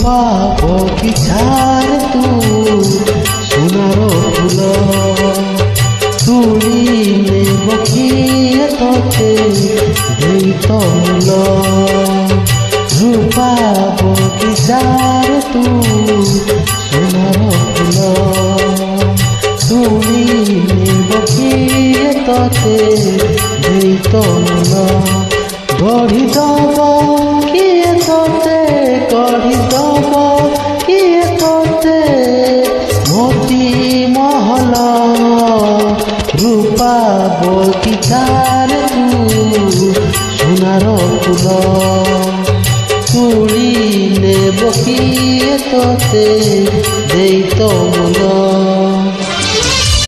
রূপা বগিচার তু সোনার ফুল তুলিলে বকিয়ে তোতে দেই তমূল রূপা বগিচার তু সোনার ফুল তুলিলে বকিয়ে তোতে দেই তমূল গঢ়ি দব কিয়ে তোতে গঢ়ি দব কিয়ে তোতে মোতি মহল রূপা বগিচার তু সোনার ফুল তুলিলে বকিয়ে তোতে দেই তমূল।